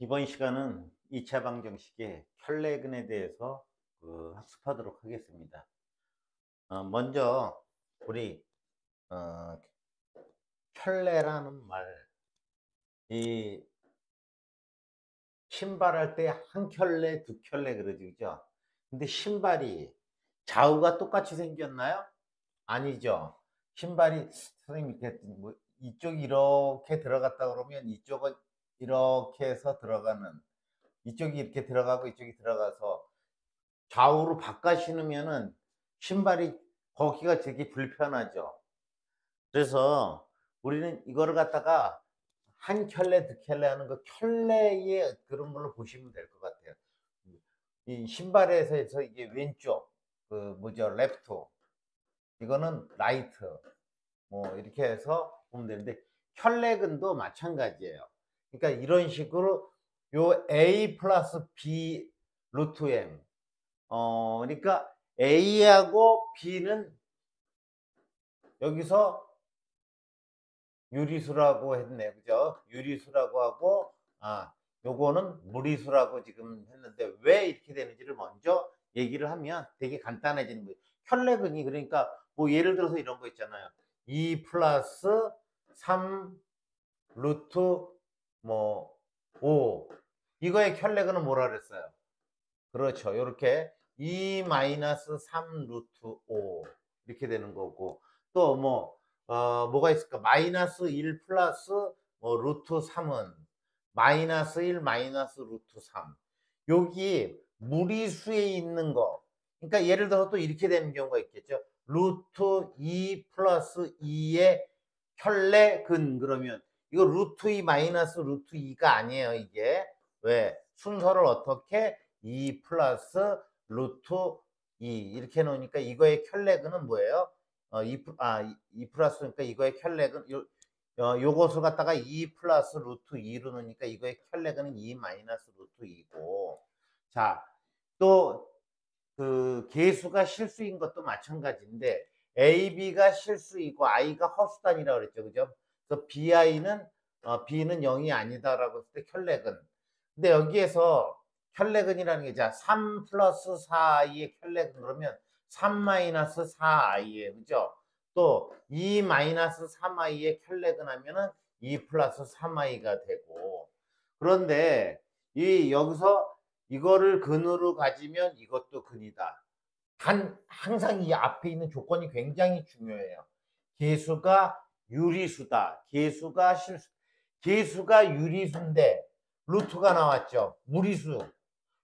이번 시간은 2차 방정식의 켤레근에 대해서 학습하도록 하겠습니다. 먼저 우리 어, 켤레라는 말, 이 신발할 때 한 켤레, 두 켤레 그러죠, 그죠? 근데 신발이 좌우가 똑같이 생겼나요? 아니죠. 신발이 선생님 이렇게 뭐 이쪽이 이렇게 들어갔다 그러면 이쪽은 이렇게 해서 들어가는, 이쪽이 이렇게 들어가고 이쪽이 들어가서 좌우로 바꿔 신으면은 신발이 거기가 되게 불편하죠. 그래서 우리는 이거를 갖다가 한 켤레 두 켤레 하는 거 켤레의 그런 걸로 보시면 될 것 같아요. 이 신발에서 이게 왼쪽 그 뭐죠, 레프트, 이거는 라이트, 뭐 이렇게 해서 보면 되는데 켤레근도 마찬가지예요. 그러니까 이런 식으로 요 a 플러스 b 루트 m, 그러니까 A하고 B는 여기서 유리수라고 했네, 그죠? 유리수라고 하고, 요거는 무리수라고 지금 했는데 왜 이렇게 되는지를 먼저 얘기를 하면 되게 간단해지는 거예요. 켤레근이, 그러니까 뭐 예를 들어서 이런 거 있잖아요. 2 플러스 3 루트 뭐 5, 이거의 켤레근은 뭐라 그랬어요? 그렇죠. 요렇게 2 마이너스 3 루트 5 이렇게 되는 거고, 또 뭐가 있을까? 마이너스 1 플러스 뭐 루트 3은 마이너스 1 마이너스 루트 3. 여기 무리수에 있는 거, 그러니까 예를 들어서 또 이렇게 되는 경우가 있겠죠. 루트 2 플러스 2의 켤레근, 그러면 이거 루트 2 마이너스 루트 2가 아니에요, 이게. 왜? 순서를 어떻게 2 플러스 루트 2 이렇게 해 놓으니까 이거의 켤레근은 뭐예요? 2 플러스니까 이거의 켤레근, 요것을 갖다가 2 플러스 루트 2로 넣으니까 이거의 켤레근은 2 마이너스 루트 2고, 자, 또 그 계수가 실수인 것도 마찬가지인데 a, b가 실수이고 i가 허수단이라고 그랬죠, 그죠? 그래서 b는 0이 아니다라고 했을 때 켤레근. 근데 여기에서 켤레근이라는 게, 자, 3 플러스 4i의 켤레근 그러면 3 마이너스 4i에, 그죠? 또 2 마이너스 3i의 켤레근 하면은 2 플러스 3i가 되고. 그런데 여기서 이거를 근으로 가지면 이것도 근이다. 단 항상 이 앞에 있는 조건이 굉장히 중요해요. 계수가 유리수다. 계수가 실수. 계수가 유리수인데 루트가 나왔죠. 무리수.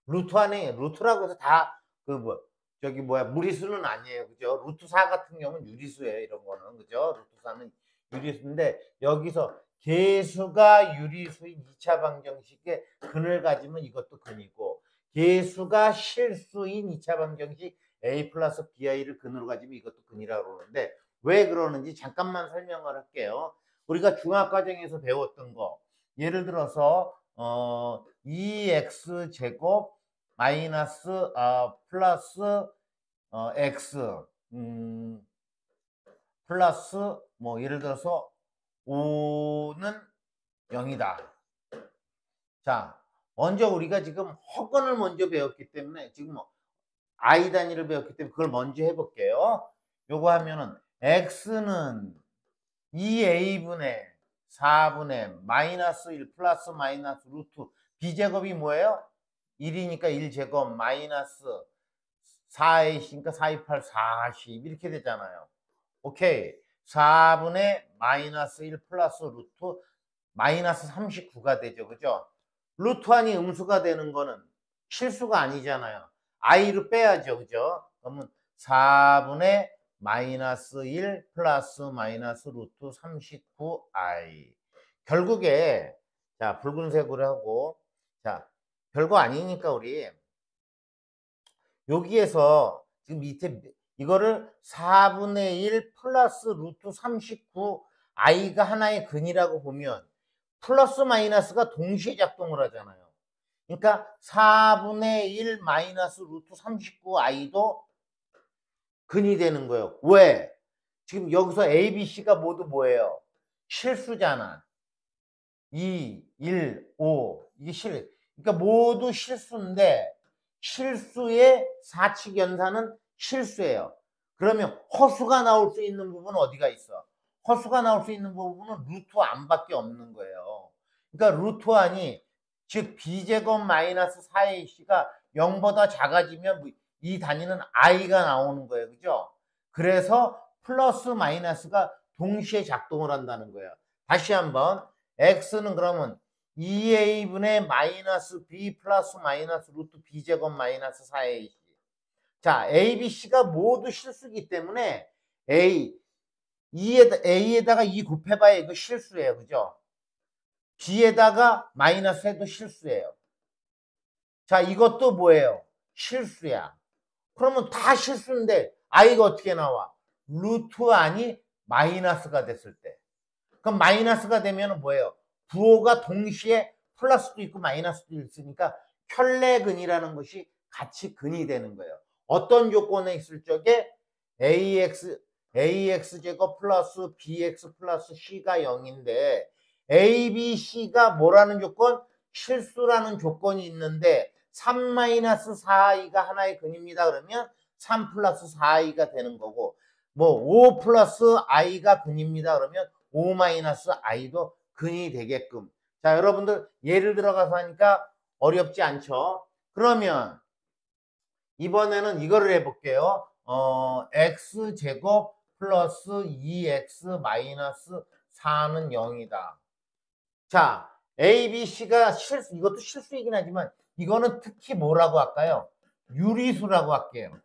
루트 안에 루트라고 해서 다 무리수는 아니에요. 그죠? 루트 4 같은 경우는 유리수예요. 이런 거는. 그죠? 루트 4는 유리수인데 여기서 계수가 유리수인 2차 방정식의 근을 가지면 이것도 근이고, 계수가 실수인 2차 방정식 a 플러스 bi를 근으로 가지면 이것도 근이라고 그러는데, 왜 그러는지 잠깐만 설명을 할게요. 우리가 중학과정에서 배웠던 거, 예를 들어서 2x 제곱 마이너스 플러스 x, 플러스 뭐 예를 들어서 5는 0이다. 자, 먼저 우리가 지금 허근을 먼저 배웠기 때문에, 지금 i 단위를 배웠기 때문에 그걸 먼저 해볼게요. 요거 하면은 x는 2a분의 4분의 마이너스 1 플러스 마이너스 루트 b제곱이 뭐예요? 1이니까 1제곱 마이너스 4a니까 4, 2, 8, 40 이렇게 되잖아요. 오케이. 4분의 마이너스 1 플러스 루트 마이너스 39가 되죠. 그죠? 루트 안이 음수가 되는 거는 실수가 아니잖아요. i를 빼야죠. 그죠? 그러면 4분의 마이너스 1 플러스 마이너스 루트 39i. 결국에, 자, 붉은색으로 하고, 자, 별거 아니니까 우리 여기에서 지금 밑에 이거를 4분의 1 플러스 루트 39 i가 하나의 근이라고 보면 플러스 마이너스가 동시에 작동을 하잖아요. 그러니까 4분의 1 마이너스 루트 39 i도 근이 되는 거예요. 왜? 지금 여기서 A, B, C가 모두 뭐예요? 실수잖아. 2, 1, 5. 이게 그러니까 모두 실수인데 실수의 사칙 연산은 실수예요. 그러면 허수가 나올 수 있는 부분은 어디가 있어? 허수가 나올 수 있는 부분은 루트 안밖에 없는 거예요. 그러니까 루트 안이 즉 b제곱 마이너스 4ac가 0보다 작아지면 이 단위는 i가 나오는 거예요. 그죠? 그래서 플러스 마이너스가 동시에 작동을 한다는 거예요. 다시 한번 x는 그러면 2a분의 마이너스 b 플러스 마이너스 루트 b제곱 마이너스 4ac. 자, a, b, c가 모두 실수기 때문에 a에다가 2 곱해봐야 이거 실수예요. 그죠? b에다가 마이너스 해도 실수예요. 자, 이것도 뭐예요? 실수야. 그러면 다 실수인데 i가 어떻게 나와? 루트 안이 마이너스가 됐을 때. 그럼 마이너스가 되면 뭐예요? 부호가 동시에 플러스도 있고 마이너스도 있으니까 켤레근이라는 것이 같이 근이 되는 거예요. 어떤 조건에 있을 적에 ax 제곱 플러스 bx 플러스 c가 0인데 a, b, c가 뭐라는 조건? 실수라는 조건이 있는데 3-4i가 하나의 근입니다. 그러면 3 플러스 4i가 되는 거고 뭐 5 플러스 i가 근입니다. 그러면 5 마이너스 i도 근이 되게끔. 자, 여러분들 예를 들어가서 하니까 어렵지 않죠? 그러면 이번에는 이거를 해볼게요. x제곱 플러스 2x 마이너스 4는 0이다. 자, a, b, c가 실수, 이것도 실수이긴 하지만 이거는 특히 뭐라고 할까요? 유리수라고 할게요.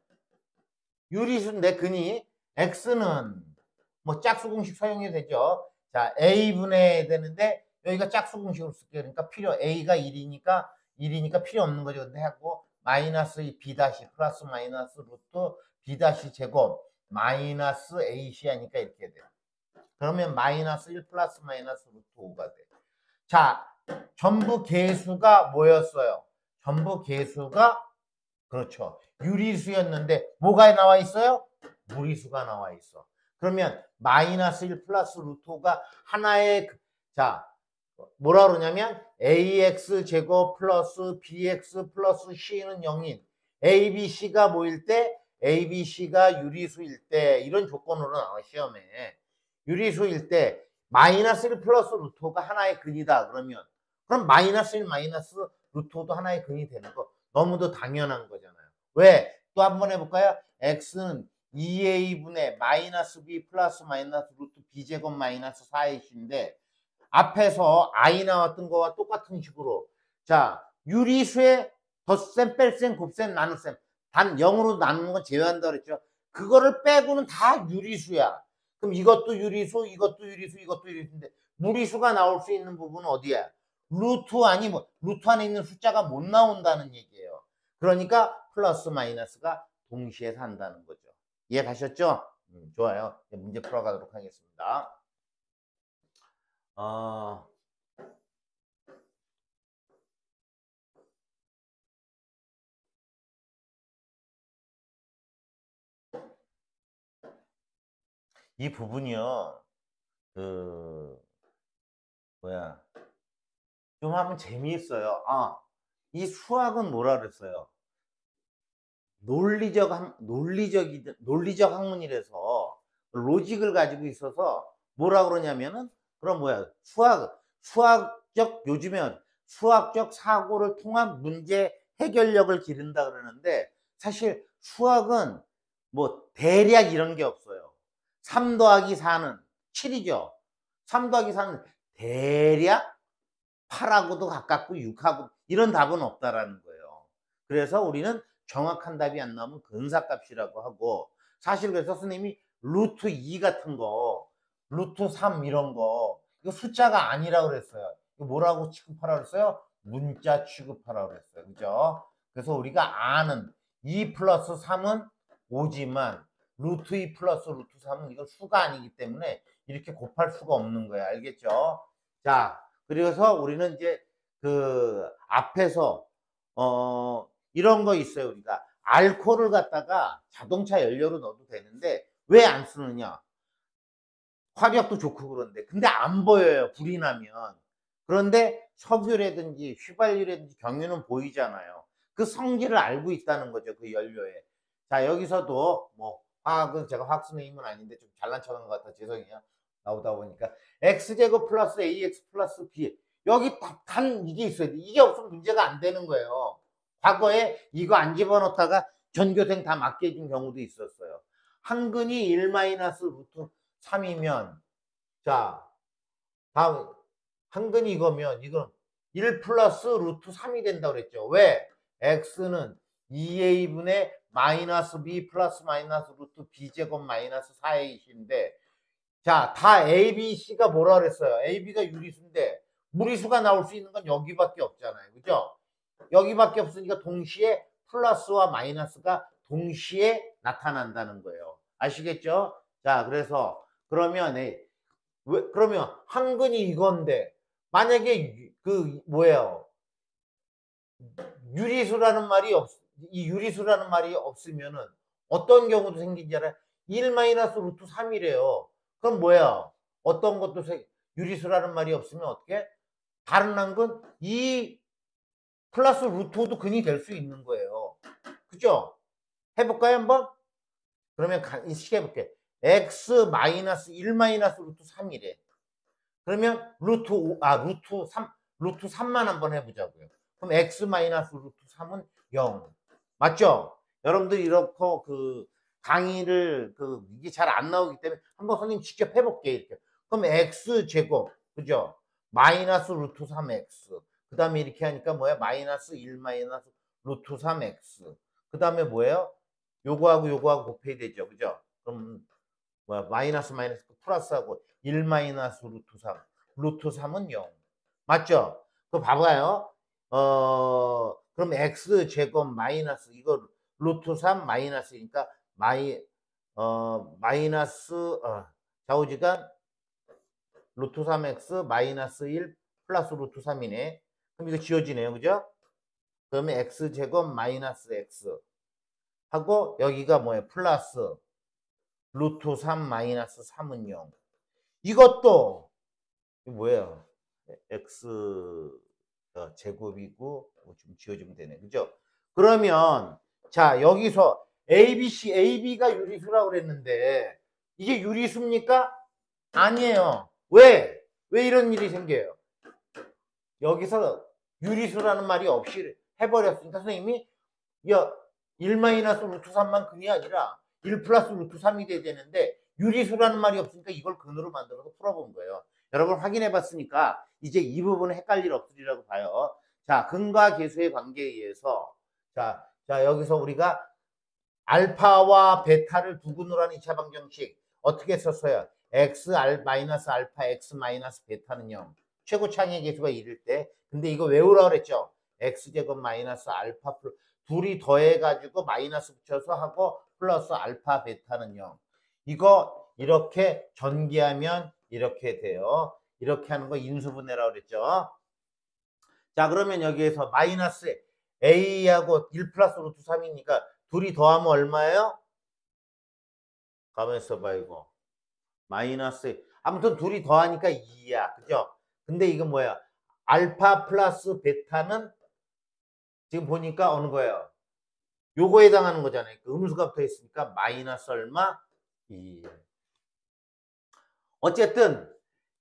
유리수인데 근이 x는 뭐 짝수 공식 사용이 되죠. 자, a분의 되는데 여기가 짝수 공식으로 쓸게요. 그러니까 a가 1이니까 필요 없는 거죠. 근데 하고 마이너스 b 다시 플러스 마이너스 루트 b 다시 제곱 마이너스 ac 하니까 이렇게 돼요. 그러면 마이너스 1 플러스 마이너스 루트 5가 돼. 자, 전부 계수가 뭐였어요? 전부 계수가 그렇죠. 유리수였는데 뭐가 나와 있어요? 무리수가 나와 있어. 그러면 마이너스 1 플러스 루트 5가 하나의 자 뭐라 그러냐면 ax 제곱 플러스 bx 플러스 c는 0인 a, b, c가 뭐일 때 a, b, c가 유리수일 때 이런 조건으로 나와 시험에 유리수일 때 마이너스 1 플러스 루트 5가 하나의 근이다 그러면 그럼 마이너스 1 마이너스 루트 5도 하나의 근이 되는 거 너무도 당연한 거잖아요. 왜? 또 한번 해볼까요? x는 2a분의 마이너스 b 플러스 마이너스 루트 b제곱 마이너스 4ac인데 앞에서 i 나왔던 거와 똑같은 식으로 자 유리수의 덧셈, 뺄셈, 곱셈, 나눗셈 단 0으로 나누는 건 제외한다 그랬죠. 그거를 빼고는 다 유리수야. 그럼 이것도 유리수, 이것도 유리수, 이것도 유리수인데 무리수가 나올 수 있는 부분은 어디야? 루트 안이 뭐 루트 안에 있는 숫자가 못 나온다는 얘기예요. 그러니까 플러스 마이너스가 동시에 산다는 거죠. 이해 가셨죠? 좋아요. 문제 풀어가도록 하겠습니다. 이 부분이요. 좀 하면 재미있어요. 이 수학은 뭐라 그랬어요? 논리적 학문이라서 로직을 가지고 있어서 뭐라 그러냐면은 그럼 요즘에 수학적 사고를 통한 문제 해결력을 기른다 그러는데 사실 수학은 뭐 대략 이런 게 없어요. 3 더하기 4는 7이죠. 3 더하기 4는 대략 8하고도 가깝고 6하고 이런 답은 없다라는 거예요. 그래서 우리는 정확한 답이 안 나오면 근사값이라고 하고 사실 그래서 선생님이 루트 2 같은 거 루트 3 이런 거 이거 숫자가 아니라고 그랬어요. 이거 뭐라고 취급하라고 그랬어요? 문자 취급하라고 그랬어요. 그죠? 그래서 우리가 아는 2 플러스 3은 5지만 루트 2 플러스 루트 3은 이건 수가 아니기 때문에 이렇게 곱할 수가 없는 거예요. 알겠죠? 자, 그래서 우리는 이제 그 앞에서 이런 거 있어요. 우리가 알코올을 갖다가 자동차 연료로 넣어도 되는데 왜 안 쓰느냐? 화력도 좋고 그런데 근데 안 보여요. 불이 나면. 그런데 석유라든지 휘발유라든지 경유는 보이잖아요. 그 성질을 알고 있다는 거죠. 그 연료에. 자, 여기서도 뭐 화학은 제가 화학 선생님은 아닌데 좀 잘난 척한 것 같아 죄송해요. 나오다 보니까 x제곱 플러스 ax 플러스 b 여기 단 이게 있어야 돼. 이게 없으면 문제가 안 되는 거예요. 과거에 이거 안 집어넣다가 전교생 다 맞게 해준 경우도 있었어요. 한근이 1 마이너스 루트 3이면 자 다음 한근이 이거면 이건 1 플러스 루트 3이 된다고 그랬죠. 왜? x는 2a분의 마이너스 b 플러스 마이너스 루트 b제곱 마이너스 4a인데 자, 다 a, b, c가 뭐라 그랬어요? a, b가 유리수인데 무리수가 나올 수 있는 건 여기밖에 없잖아요. 그죠? 여기밖에 없으니까 동시에 플러스와 마이너스가 동시에 나타난다는 거예요. 아시겠죠? 자, 그래서 그러면 그러면 한근이 이건데 만약에 그 뭐예요? 유리수라는 말이 이 유리수라는 말이 없으면은 어떤 경우도 생긴지 알아요? 1 마이너스 루트 3이래요. 그럼 뭐야? 어떤 것도 유리수라는 말이 없으면 어떻게? 다른 한근 2 플러스 루트 5도 근이 될 수 있는 거예요. 그죠? 해볼까요, 한번? 그러면 인식해볼게. x 마이너스 1 마이너스 루트 3이래. 그러면 루트 5, 루트 3만 한번 해보자고요. 그럼 x 마이너스 루트 3은 0. 맞죠? 여러분들 이렇게 강의를 이게 잘 안 나오기 때문에 한번 선생님 직접 해볼게 이렇게. 그럼 x 제곱 그죠? 마이너스 루트 3x. 그 다음에 이렇게 하니까 뭐야? 마이너스 1 마이너스 루트 3x. 그 다음에 뭐예요? 요거하고 곱해야 되죠, 그죠? 그럼 뭐야? 마이너스 플러스하고 1 마이너스 루트 3. 루트 3은 0. 맞죠? 그거 봐봐요. 그럼 x 제곱 마이너스 이거 루트 3 마이너스니까 마이너스 좌우지간 루트 3x 마이너스 1 플러스 루트 3이네. 그럼 이거 지워지네요. 그죠? 그러면 x 제곱 마이너스 x 하고 여기가 뭐예요? 플러스 루트 3 마이너스 3은 0. 이것도 뭐예요? x 제곱이고 좀 지워주면 되네. 그죠? 그러면 자 여기서 ABC, AB가 유리수라고 그랬는데 이게 유리수입니까? 아니에요. 왜? 왜 이런 일이 생겨요? 여기서 유리수라는 말이 없이 해버렸으니까 선생님이 야, 1 마이너스 루트 3만 근이 아니라 1 플러스 루트 3이 돼야 되는데 유리수라는 말이 없으니까 이걸 근으로 만들어서 풀어본 거예요. 여러분 확인해 봤으니까 이제 이 부분은 헷갈릴 없으리라고 봐요. 자, 근과 계수의 관계에 의해서 자 여기서 우리가 알파와 베타를 두 근으로 하는 2차 방정식 어떻게 썼어요? x 마이너스 알파 x 마이너스 베타는 0. 최고 창의 계수가 1일 때. 근데 이거 외우라고 그랬죠? x제곱 마이너스 알파 플러스 둘이 더해가지고 마이너스 붙여서 하고 플러스 알파 베타는 0. 이거 이렇게 전개하면 이렇게 돼요. 이렇게 하는 거 인수분해라고 그랬죠. 자 그러면 여기에서 마이너스 a하고 1 플러스 루트 3이니까 둘이 더하면 얼마예요? 가만있어 봐 이거. 마이너스 아무튼 둘이 더하니까 2야. 그죠? 근데 이건 뭐야? 알파 플러스 베타는 지금 보니까 어느 거예요? 요거에 해당하는 거잖아요. 그 음수가 붙어 있으니까 마이너스 얼마? 2. 어쨌든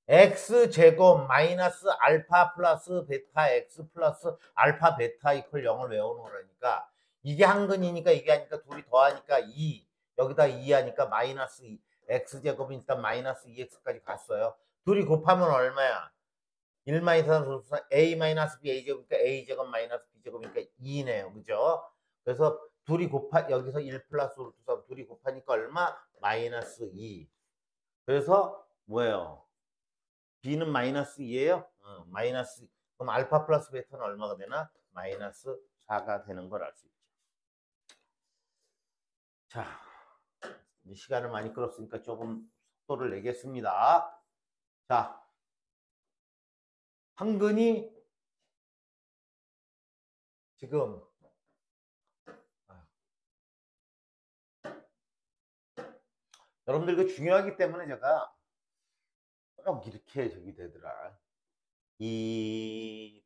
x제곱 마이너스 알파 플러스 베타 x 플러스 알파 베타 이퀄 0을 외워놓으라니까 이게 한근이니까 이게 하니까 둘이 더하니까 2 여기다 2 하니까 마이너스 2 x제곱이니까 마이너스 2x까지 갔어요. 둘이 곱하면 얼마야? 1 마이너스 a 마이너스 b a제곱이니까 a제곱 마이너스 b제곱이니까 2네요. 그죠? 그래서 둘이 여기서 1 플러스 루트 3 둘이 곱하니까 얼마? 마이너스 2. 그래서 뭐예요? b는 마이너스 2예요. 마이너스 그럼 알파 플러스 베타는 얼마가 되나? 마이너스 4가 되는 걸 알 수 있죠. 자, 이제 시간을 많이 끌었으니까 조금 속도를 내겠습니다. 자, 한근이 지금 여러분들 이거 중요하기 때문에 제가 꼭 이렇게 저기 되더라. 2,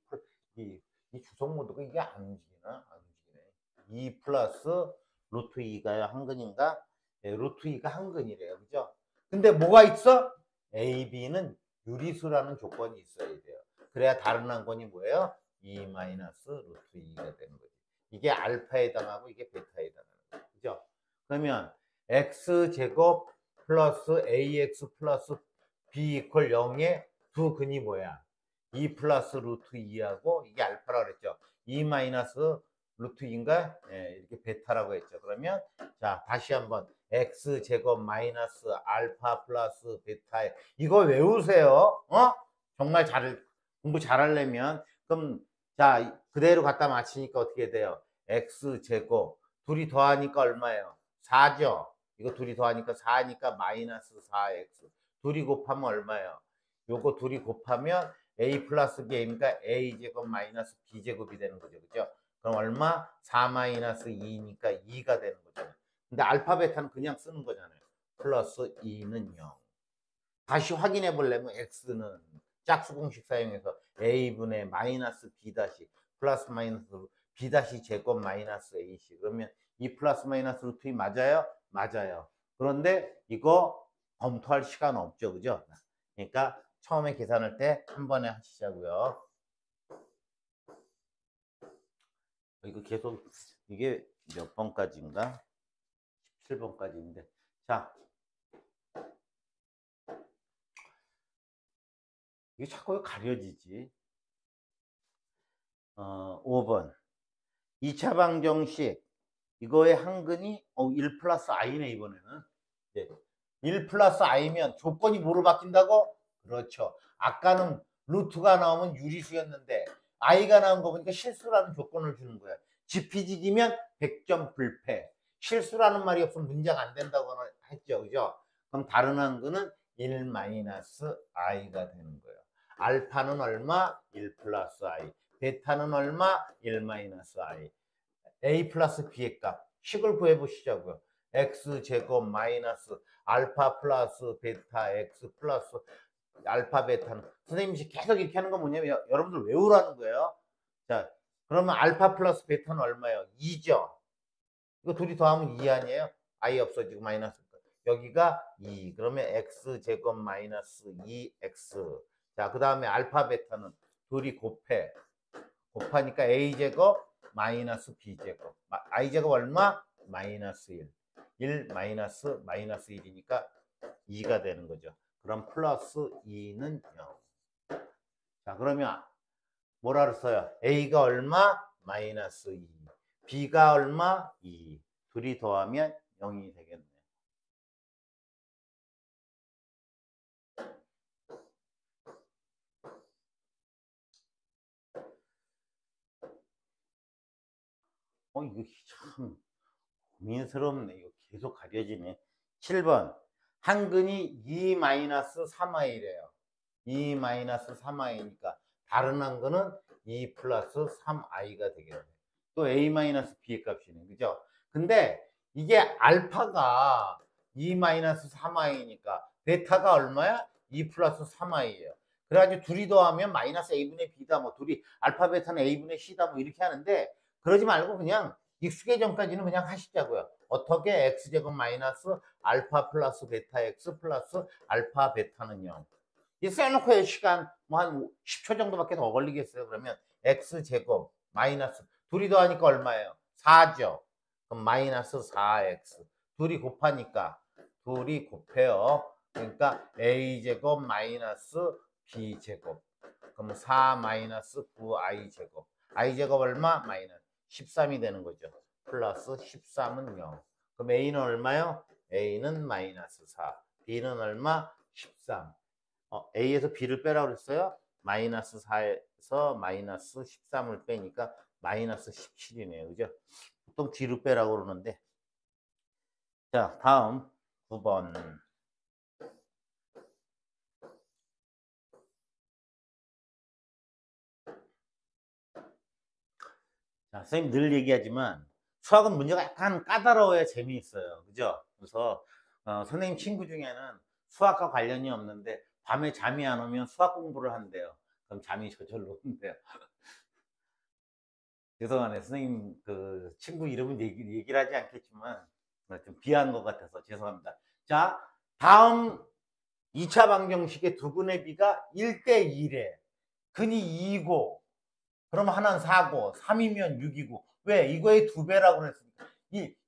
이 주석 모드가 이게 안 움직이나? 안 움직이네. 2 플러스 루트 2가 한근인가? 네, 루트 2가 한근이래요. 그죠? 근데 뭐가 있어? A, B는 유리수라는 조건이 있어야 돼요. 그래야 다른 한건이 뭐예요? 2 마이너스 루트 2가 되는 거지. 이게 알파에 해당하고 이게 베타에 해당하는 거죠. 그죠? 그러면 x제곱 플러스 ax 플러스 b 이퀄 0의 두 근이 뭐야? 2 플러스 루트 2하고 이게 알파라고 그랬죠. 2 마이너스 루트 2인가? 예, 이렇게 베타라고 했죠. 그러면 자 다시 한번 x제곱 마이너스 알파 플러스 베타 이거 외우세요. 어? 정말 공부 잘하려면 그럼 자 그대로 갖다 맞히니까 어떻게 돼요? x제곱 둘이 더하니까 얼마예요? 4죠. 이거 둘이 더하니까 4니까 마이너스 4x 둘이 곱하면 얼마예요? 요거 둘이 곱하면 a 플러스 b니까 a제곱 마이너스 b제곱이 되는 거죠. 그죠? 그럼 얼마? 4 마이너스 2니까 2가 되는 거잖아요. 근데 알파 베타는 그냥 쓰는 거잖아요. 플러스 2는 0. 다시 확인해 보려면 x는 짝수 공식 사용해서 a분의 마이너스 b 다시 플러스 마이너스 b 다시 제곱 마이너스 ac 그러면 2 플러스 마이너스 루트 2 맞아요? 맞아요. 그런데 이거 검토할 시간 없죠. 그죠? 그러니까 처음에 계산할 때 한 번에 하시자고요. 이거 계속 이게 몇 번까지인가? 17번까지인데 자 이게 자꾸 가려지지. 5번 2차 방정식 이거의 한근이 1 플러스 i네 이번에는. 네. 1 플러스 i면 조건이 뭐로 바뀐다고? 그렇죠. 아까는 루트가 나오면 유리수였는데 i가 나온 거 보니까 실수라는 조건을 주는 거야. 지피지기면 100점 불패. 실수라는 말이 없으면 문제가 안 된다고 했죠. 그죠? 그럼 다른 한근은 1 마이너스 i가 되는 거예요. 알파는 얼마? 1 플러스 i. 베타는 얼마? 1 마이너스 i. a 플러스 b의 값 식을 구해 보시자고요. x제곱 마이너스 알파 플러스 베타 x 플러스 알파 베타는 선생님이 계속 이렇게 하는 건 뭐냐면 여러분들 외우라는 거예요. 자 그러면 알파 플러스 베타는 얼마예요? 2죠. 이거 둘이 더하면 2 아니에요? i 없어지고 마이너스 여기가 2 그러면 x제곱 마이너스 2x 자 그 다음에 알파 베타는 둘이 곱하니까 a제곱 마이너스 b제곱 i제곱 얼마? 마이너스 1 마이너스 1이니까 2가 되는 거죠. 그럼 플러스 2는 0. 자 그러면 뭐라 그랬어요? a가 얼마? 마이너스 2 b가 얼마? 2 둘이 더하면 0이 되겠네. 이거 참 고민스럽네. 이거 계속 가려지네. 7번 한근이 2-3i래요. 2-3i니까 다른 한근은 2 플러스 3i가 되겠네. 또 a-b의 값이네. 그죠? 근데 이게 알파가 2-3i니까 베타가 얼마야? 2 플러스 3i예요. 그래가지고 둘이 더하면 마이너스 a분의 b다. 뭐 둘이 알파 베타는 a분의 c다. 뭐 이렇게 하는데 그러지 말고 그냥 익숙해지 전까지는 그냥 하시자고요. 어떻게? x제곱 마이너스 알파 플러스 베타 x 플러스 알파 베타는 0. 이 써놓고 시간 뭐 한 10초 정도밖에 더 걸리겠어요. 그러면 x제곱 마이너스 둘이 더하니까 얼마예요? 4죠. 그럼 마이너스 4x 둘이 곱하니까 둘이 곱해요. 그러니까 a제곱 마이너스 b제곱 그럼 4 마이너스 9i제곱 i제곱 얼마? 마이너스 13이 되는 거죠. 플러스 13은 0. 그럼 A는 얼마요? A는 마이너스 4. B는 얼마? 13. A에서 B를 빼라고 그랬어요? 마이너스 4에서 마이너스 13을 빼니까 마이너스 17이네요. 그죠? 보통 뒤로 빼라고 그러는데. 자, 다음 9번. 자, 선생님 늘 얘기하지만 수학은 문제가 약간 까다로워야 재미있어요. 그죠? 그래서 선생님 친구 중에는 수학과 관련이 없는데 밤에 잠이 안 오면 수학 공부를 한대요. 그럼 잠이 저절로 오는데요. 죄송하네. 선생님, 그, 친구 이름은 얘기를 하지 않겠지만, 좀 비하한 것 같아서 죄송합니다. 자, 다음 2차 방정식의 두근의 비가 1대 1에, 근이 2고, 그럼 하나는 4고, 3이면 6이고, 왜? 이거의 2배라고 그랬으니까.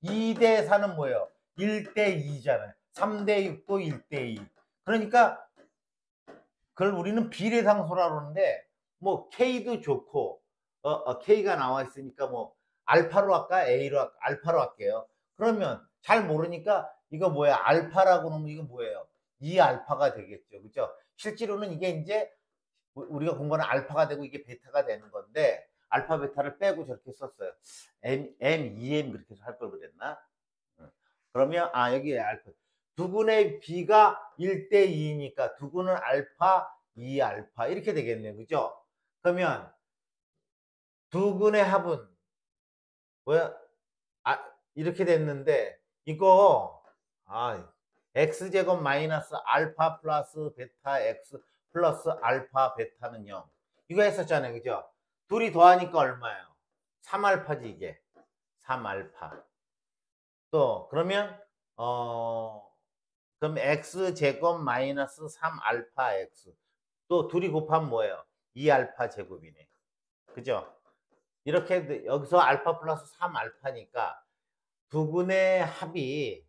2대 4는 뭐예요? 1대 2잖아요. 3대 6도 1대 2. 그러니까, 그걸 우리는 비례상수라고 그러는데, 뭐, K도 좋고, K가 나와 있으니까 뭐, 알파로 할까? 알파로 할게요. 그러면, 잘 모르니까, 이거 뭐야? 알파라고 하면 이거 뭐예요? 2알파가 되겠죠. 그죠? 실제로는 이게 이제, 우리가 공부하는 알파가 되고 이게 베타가 되는 건데, 알파, 베타를 빼고 저렇게 썼어요. EM 그렇게 할 걸 그랬나? 그러면, 여기 알파. 두근의 B가 1대 2니까 두근은 알파, 2알파 이렇게 되겠네요. 그죠? 그러면 두근의 합은 뭐야? 이렇게 됐는데 이거 x제곱 마이너스 알파 플러스 베타 x 플러스 알파 베타는 0 이거 했었잖아요. 그죠? 둘이 더하니까 얼마예요? 3알파지 이게. 3알파. 또 그러면 그럼 x제곱 마이너스 3알파 x 또 둘이 곱하면 뭐예요? 2알파 제곱이네. 그죠? 이렇게 여기서 알파 플러스 3알파니까 두분의 합이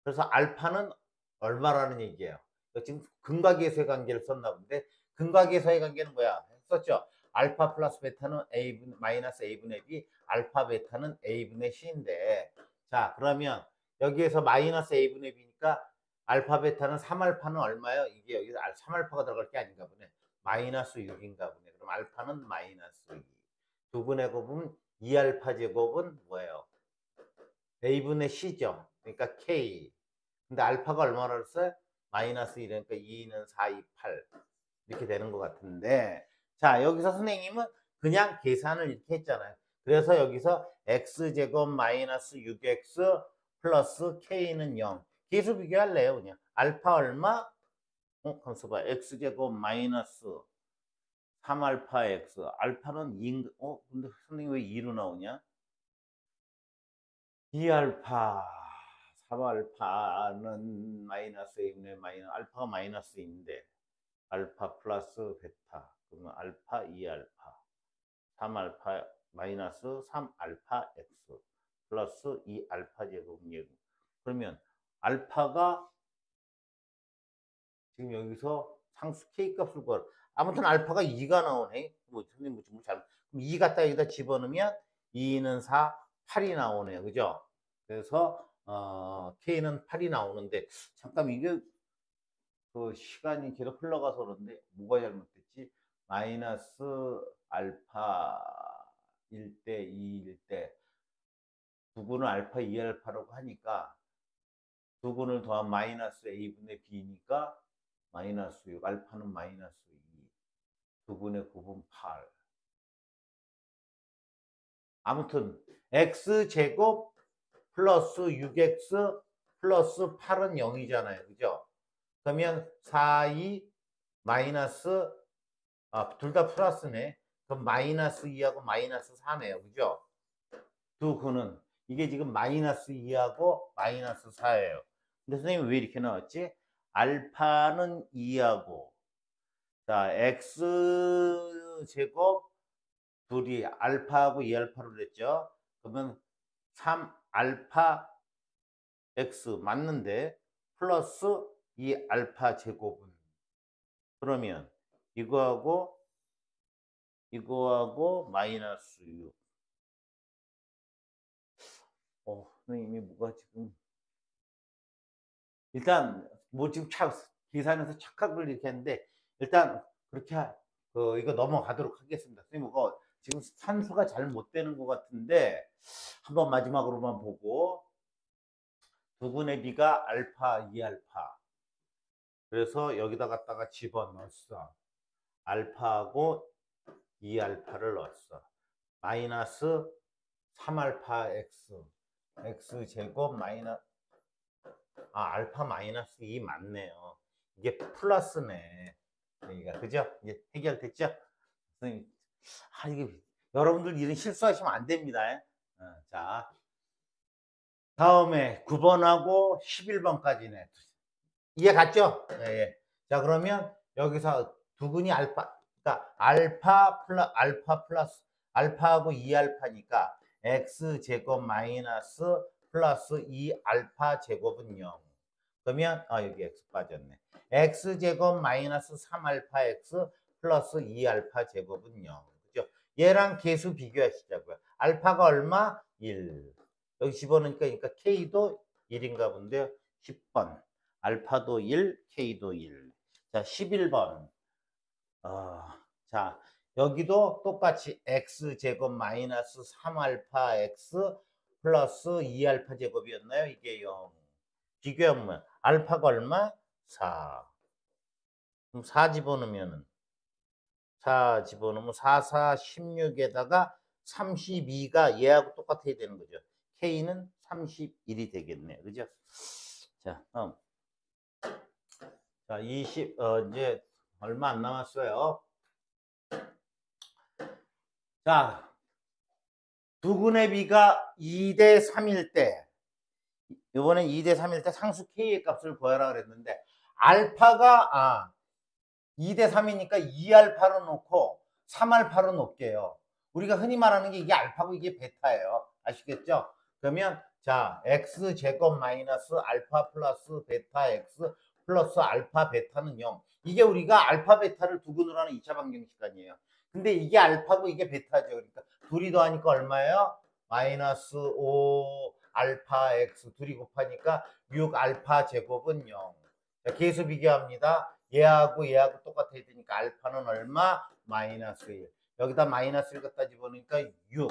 그래서 알파는 얼마라는 얘기예요. 지금 근각에서의 관계를 썼나 본데 근각에서의 관계는 뭐야? 썼죠. 알파 플러스 베타는 a 마이너스 a분의 b, 알파 베타는 a분의 c인데 자 그러면 여기에서 마이너스 a분의 b니까 알파 베타는 3알파는 얼마예요? 이게 여기서 3알파가 들어갈 게 아닌가 보네. 마이너스 6인가 보네. 그럼 알파는 마이너스 2. 두 분의 곱은 2알파 제곱은 뭐예요? a분의 c죠. 그러니까 k. 근데 알파가 얼마나 그랬어요? 마이너스 1이니까 2는 4, 2, 8 이렇게 되는 것 같은데 자 여기서 선생님은 그냥 계산을 이렇게 했잖아요. 그래서 여기서 x제곱 마이너스 6x 플러스 k는 0 계수 비교할래요. 그냥 알파 얼마? 가만있어 봐. x제곱 마이너스 3알파 x 알파는 2, 근데 선생님 왜 2로 나오냐? 2알파 3알파는 마이너스 a분의 마이너스 알파가 마이너스인데 알파 플러스 베타 그러면 알파 2알파 3알파 마이너스 3알파 x 플러스 2알파 제곱 그러면 알파가 지금 여기서 상수 k 값을 구할 아무튼 알파가 2가 나오네. 뭐 선생님 뭐 잘. 그럼 2 갖다 여기다 집어넣으면 2는 4, 8이 나오네요. 그죠? 그래서 k는 8이 나오는데 잠깐 이게 그 시간이 계속 흘러가서 그런데 뭐가 잘못됐지? 마이너스 알파 1대 2일 때 두근을 알파 2알파라고 하니까 두근을 더한 마이너스 a분의 b니까 마이너스 6 알파는 마이너스 2 두근의 곱은 8 아무튼 x제곱 플러스 6x 플러스 8은 0이잖아요. 그죠? 그러면 4, 2 마이너스 둘 다 플러스네. 그럼 마이너스 2하고 마이너스 4네요. 그죠? 두 근은 이게 지금 마이너스 2하고 마이너스 4예요. 근데 선생님 왜 이렇게 나왔지? 알파는 2하고 자 x제곱 둘이 알파하고 2알파로 됐죠. 그러면 3알파 x 맞는데 플러스 2알파 제곱은 그러면 이거하고 마이너스 6 선생님이 뭐가 지금 일단 뭐 지금 계산해서 착각을 이렇게 했는데 일단 그렇게 이거 넘어가도록 하겠습니다. 선생님 뭐가 지금 산수가 잘 못 되는 것 같은데 한번 마지막으로만 보고 두분의 비가 알파 2알파 그래서 여기다 갖다가 집어넣었어. 알파하고 2알파를 넣었어. 마이너스 3알파 x제곱 마이너스 알파 마이너스 2 맞네요. 이게 플러스네. 여기가 그죠? 이제 해결됐죠? 선생님, 이게 여러분들 이런 실수하시면 안 됩니다. 자, 다음에 9번하고 11번까지네. 이해 갔죠? 예, 예. 자, 그러면 여기서 두근이 알파, 그러니까 알파 플러스 알파하고 2알파니까 x 제곱 마이너스 플러스 2알파 제곱은 0. 그러면 여기 x 빠졌네. x 제곱 마이너스 3알파 x 플러스 2알파 제곱은 0. 그죠? 얘랑 계수 비교하시자고요. 알파가 얼마? 1. 여기 집어넣으니까 그러니까 k도 1인가 본데요. 10번. 알파도 1, K도 1. 자, 11번. 자, 여기도 똑같이 X제곱 마이너스 3알파 X 플러스 2알파 제곱이었나요? 이게 0. 비교하면 알파가 얼마? 4. 그럼 4 집어넣으면 4 집어넣으면 4, 4, 16에다가 32가 얘하고 똑같아야 되는 거죠. K는 31이 되겠네. 그죠? 자, 자, 이제 얼마 안 남았어요. 자, 두근의 비가 2대 3일 때, 이번엔 2대 3일 때 상수 K의 값을 구하라 그랬는데, 알파가, 2대 3이니까 2알파로 놓고 3알파로 놓을게요. 우리가 흔히 말하는 게 이게 알파고 이게 베타예요. 아시겠죠? 그러면, 자, X제곱 마이너스 알파 플러스 베타 X 플러스 알파 베타는 0. 이게 우리가 알파 베타를 두근으로 하는 2차 방정식 아니에요. 근데 이게 알파고 이게 베타죠. 그러니까 둘이 더하니까 얼마예요? 마이너스 5 알파 X 둘이 곱하니까 6 알파 제곱은 0. 자, 계수 비교합니다. 얘하고 얘하고 똑같아야 되니까 알파는 얼마? 마이너스 1. 여기다 마이너스 1 갖다 집어넣으니까 6.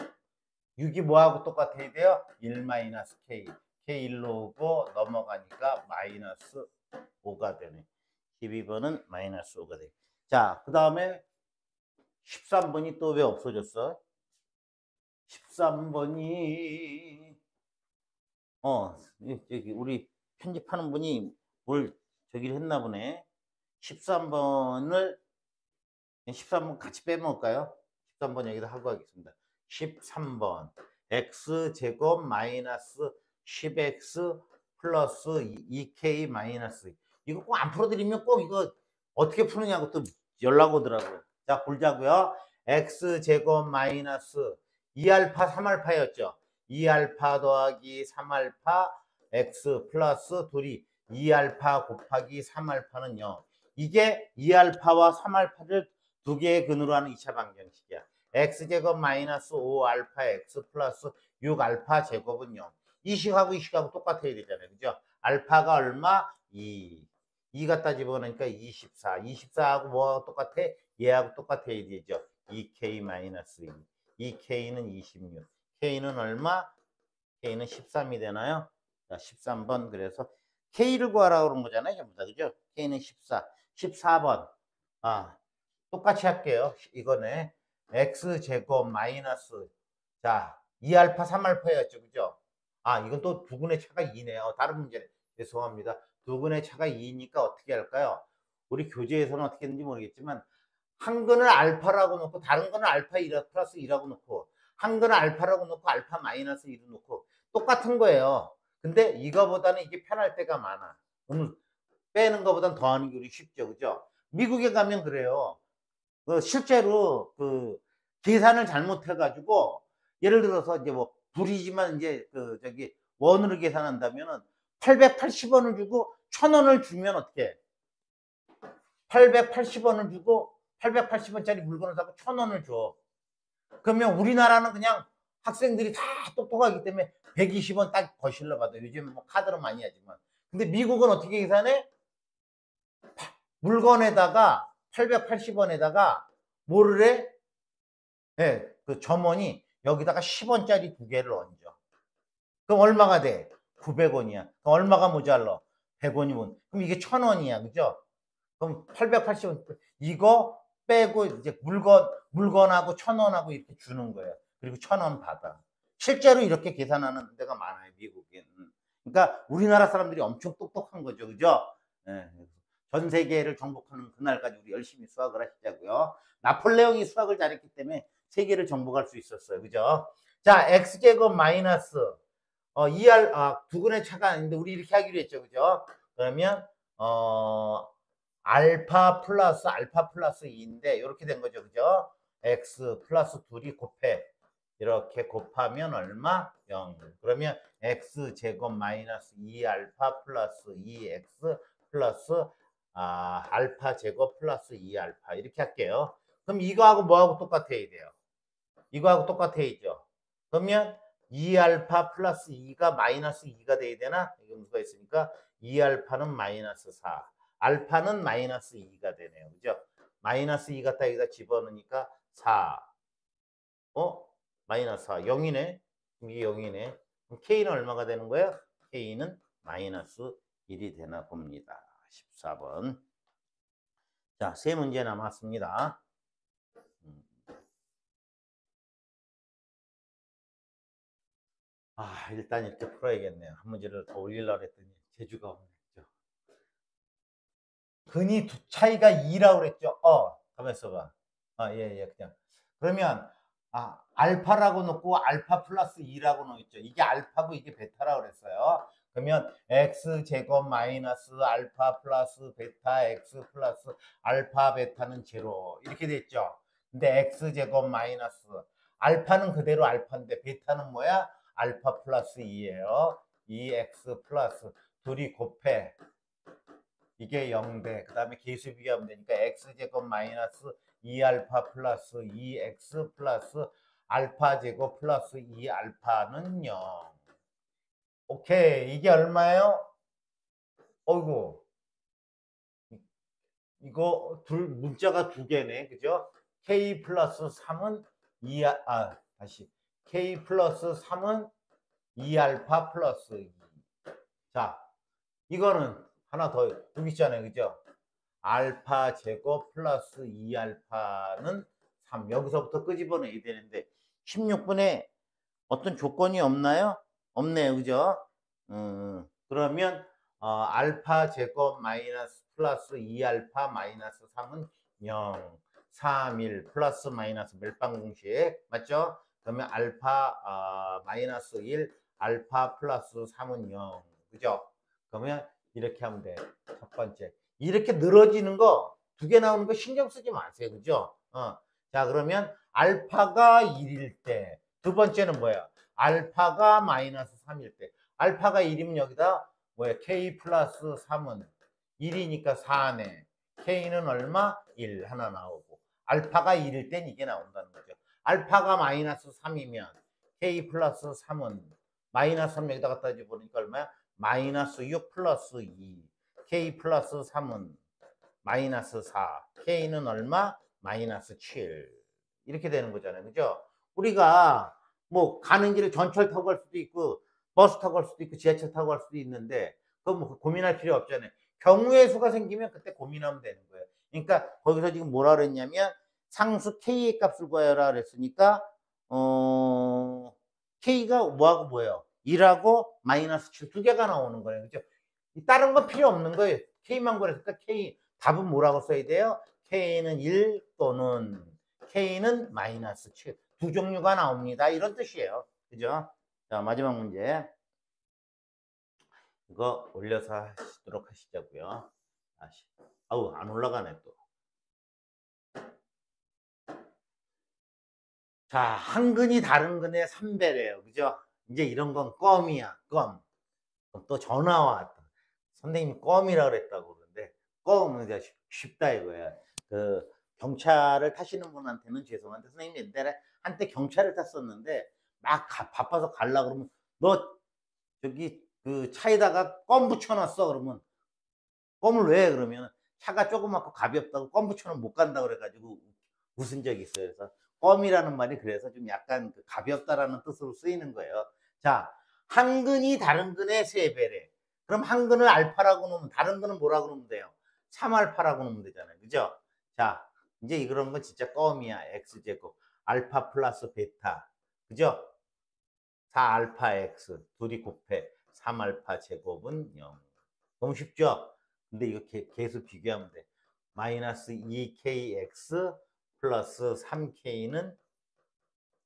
6이 뭐하고 똑같아야 돼요? 1 마이너스 K. K1로 오고 넘어가니까 마이너스 5가 되네. 12번은 마이너스 5가 돼. 자, 그 다음에 13번이 또 왜 없어졌어? 13번이 여기 우리 편집하는 분이 뭘 저기를 했나 보네. 13번 같이 빼먹을까요? 13번 여기다 하고 하겠습니다. 13번 x제곱 마이너스 10x 플러스 2k 마이너스 이거 꼭 안 풀어드리면 꼭 이거 어떻게 푸느냐고 또 연락 오더라고요. 자, 보자고요. x제곱 마이너스 2알파 3알파였죠. 2알파 더하기 3알파 x 플러스 둘이 2알파 곱하기 3알파는 0. 이게 2알파와 3알파를 두 개의 근으로 하는 2차 방정식이야. x제곱 마이너스 5알파 x 플러스 6알파 제곱은 0. 이 식하고 이 식하고 똑같아야 되잖아요. 그죠? 알파가 얼마? 2. 2 갖다 집어넣으니까 24. 24하고 뭐하고 똑같아? 얘하고 똑같아야 되죠. 2k 마이너스 2. 2k는 26. k는 얼마? k는 13이 되나요? 자, 13번. 그래서 k를 구하라고 그런 거잖아요. 전부 다. 그죠? k는 14. 14번. 똑같이 할게요. 이거네. x제곱 마이너스. 자, 2알파 3알파였죠. 그죠? 이건 또 두근의 차가 2네요. 다른 문제네. 죄송합니다. 두근의 차가 2니까 어떻게 할까요? 우리 교재에서는 어떻게 했는지 모르겠지만 한 근을 알파라고 놓고 다른 근을 알파 1 플러스 2라고 놓고 한 근을 알파라고 놓고 알파 마이너스 1을 놓고 똑같은 거예요. 근데 이거보다는 이게 편할 때가 많아. 빼는 것보단 더하는 게 우리 쉽죠. 그죠? 미국에 가면 그래요. 실제로 계산을 잘못해가지고 예를 들어서 이제 뭐 불이지만 이제 저기 원으로 계산한다면은 880원을 주고 1000원을 주면 어떻게? 880원을 주고 880원짜리 물건을 사고 1000원을 줘. 그러면 우리나라는 그냥 학생들이 다 똑똑하기 때문에 120원 딱 거실러 받아. 요즘 뭐 카드로 많이 하지만. 근데 미국은 어떻게 계산해? 물건에다가 880원에다가 뭐를 해? 네, 그 점원이 여기다가 10원짜리 두 개를 얹어. 그럼 얼마가 돼? 900원이야. 그럼 얼마가 모자라? 100원이면. 그럼 이게 1000원이야. 그죠? 그럼 880원. 이거 빼고 이제 물건하고 1000원하고 이렇게 주는 거예요. 그리고 1000원 받아. 실제로 이렇게 계산하는 데가 많아요. 미국에는. 그러니까 우리나라 사람들이 엄청 똑똑한 거죠. 그죠? 네. 전 세계를 정복하는 그날까지 우리 열심히 수학을 하시자고요. 나폴레옹이 수학을 잘했기 때문에 세계를 정복할 수 있었어요. 그죠? 자, x제곱 마이너스 2r 두근의 차가 아닌데 우리 이렇게 하기로 했죠. 그죠? 그러면 알파 플러스 2인데 이렇게 된 거죠. 그죠? x 플러스 둘이 곱해. 이렇게 곱하면 얼마? 0. 그러면 x제곱 마이너스 2알파 플러스 2x 플러스 알파 제곱 플러스 2알파 이렇게 할게요. 그럼 이거하고 뭐하고 똑같아야 돼요? 이거하고 똑같아야죠. 그러면 2알파 플러스 2가 마이너스 2가 돼야 되나? 이거 누가 있으니까 2알파는 마이너스 4. 알파는 마이너스 2가 되네요. 그죠? 마이너스 2 갖다 여기다 집어넣으니까 4. 마이너스 4. 0이네. 이게 0이네. 그럼 K는 얼마가 되는 거예요? K는 마이너스 1이 되나 봅니다. 14번. 자, 세 문제 남았습니다. 일단 이렇게 풀어야겠네요. 한 문제를 더 올리려고 했더니 재주가 없네요. 근이 차이가 2라고 그랬죠? 가만 있어봐. 예, 그냥. 그러면, 알파라고 놓고 알파 플러스 2라고 놓였죠. 이게 알파고 이게 베타라고 그랬어요. 그러면 x제곱 마이너스 알파 플러스 베타 x 플러스 알파 베타는 제로 이렇게 됐죠. 근데 x제곱 마이너스 알파는 그대로 알파인데 베타는 뭐야? 알파 플러스 2예요. 2x 플러스 둘이 곱해. 이게 0대 그 다음에 계수 비교하면 되니까 x제곱 마이너스 2알파 플러스 2x 플러스 알파 제곱 플러스 2알파는 0. 오케이. 이게 얼마예요? 어이구. 이거 문자가 두 개네. 그죠? k 플러스 3은 2, 다시. k 플러스 3은 2알파 플러스 2. 자, 이거는 하나 더 여기 있잖아요. 그죠? 알파 제곱 플러스 2알파는 3. 여기서부터 끄집어내야 되는데 16분에 어떤 조건이 없나요? 없네요. 그죠? 그러면 알파 제곱 마이너스 플러스 2알파 마이너스 3은 0. 3, 1 플러스 마이너스 멜빵 공식 맞죠? 그러면 알파 마이너스 1 알파 플러스 3은 0. 그죠? 그러면 이렇게 하면 돼. 첫 번째. 이렇게 늘어지는 거 두 개 나오는 거 신경 쓰지 마세요. 그죠? 자, 그러면 알파가 1일 때 두 번째는 뭐야? 알파가 마이너스 3일 때. 알파가 1이면 여기다 뭐야? K 플러스 3은 1이니까 4네. K는 얼마? 1 하나 나오고. 알파가 1일 땐 이게 나온다는 거죠. 알파가 마이너스 3이면 K 플러스 3은 마이너스 3 여기다 갖다 집어보니까 얼마야? 마이너스 6 플러스 2. K 플러스 3은 마이너스 4. K는 얼마? 마이너스 7. 이렇게 되는 거잖아요. 그죠? 우리가 뭐 가는 길에 전철 타고 갈 수도 있고 버스 타고 갈 수도 있고 지하철 타고 갈 수도 있는데 그거 뭐 고민할 필요 없잖아요. 경우의 수가 생기면 그때 고민하면 되는 거예요. 그러니까 거기서 지금 뭐라 그랬냐면 상수 K의 값을 구하라 그랬으니까 K가 뭐하고 뭐예요? 1하고 마이너스 7 두 개가 나오는 거예요. 그죠? 다른 건 필요 없는 거예요. K만 구했으니까 K 답은 뭐라고 써야 돼요? K는 1 또는 K는 마이너스 7. 두 종류가 나옵니다. 이런 뜻이에요. 그죠? 자, 마지막 문제. 이거 올려서 하시도록 하시자고요. 다시. 안 올라가네 또. 자, 한 근이 다른 근의 3배래요. 그죠? 이제 이런 건 껌이야. 껌. 또 전화 왔다. 선생님이 껌이라 그랬다고 그러는데 껌은 이제 쉽다 이거야. 그 경차를 타시는 분한테는 죄송한데 선생님이 옛날에 한때 경차를 탔었는데 막 바빠서 갈라 그러면 너 저기 그 차에다가 껌 붙여놨어 그러면 껌을 왜 그러면 차가 조그맣고 가볍다고 껌 붙여놓으면 못 간다 그래가지고 웃은 적이 있어요. 그래서 껌이라는 말이 그래서 좀 약간 그 가볍다라는 뜻으로 쓰이는 거예요. 자, 한 근이 다른 근의 3배래. 그럼 한 근을 알파라고 놓으면 다른 근은 뭐라고 놓으면 돼요? 3알파라고 놓으면 되잖아요. 그죠? 자, 이제 이런 건 진짜 껌이야. x제곱. 알파 플러스 베타. 그죠? 4알파 x. 둘이 곱해. 3알파 제곱은 0. 너무 쉽죠? 근데 이거 계수 비교하면 돼. 마이너스 2kx 플러스 3k는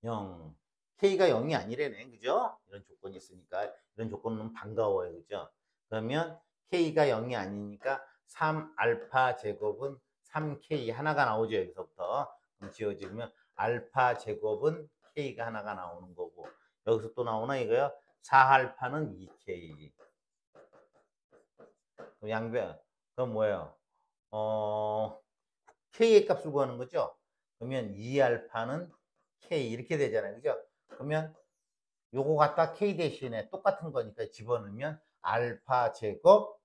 0. k가 0이 아니래네. 그죠? 이런 조건이 있으니까. 이런 조건은 반가워요. 그죠? 그러면 k가 0이 아니니까 3알파 제곱은 3k 하나가 나오죠. 여기서부터. 그럼 지워지면 알파 제곱은 k가 하나가 나오는 거고. 여기서 또 나오나 이거요? 4알파는 2k. 그럼 양변. 그럼 뭐예요? k의 값을 구하는 거죠. 그러면 2알파는 k 이렇게 되잖아요. 그죠? 그러면 요거 갖다 k 대신에 똑같은 거니까 집어넣으면 알파 제곱은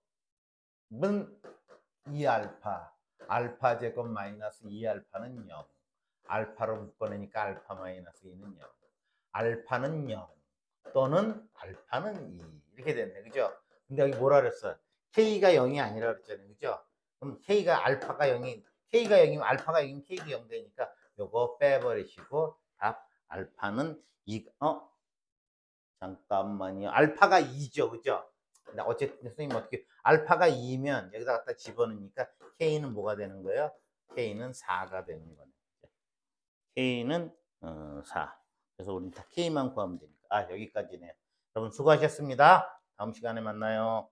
2알파. 알파 제곱 마이너스 2알파는 0. 알파로 묶어내니까 알파 마이너스 2는 0. 알파는 0 또는 알파는 2 이렇게 됐네. 그죠? 근데 여기 뭐라 그랬어? k가 0이 아니라 그랬잖아요. 그죠? 그럼 알파가 0이 k가 0이면 알파가 0이면 k도 0 되니까 요거 빼버리시고 답 알파는 2. 잠깐만요. 알파가 2죠. 그죠? 근데 어쨌든 선생님 어떻게 알파가 2면 여기다 갖다 집어넣으니까 k는 뭐가 되는 거예요? k는 4가 되는 거네. k는 4. 그래서 우리는 다 k만 구하면 되니까. 여기까지네요. 여러분 수고하셨습니다. 다음 시간에 만나요.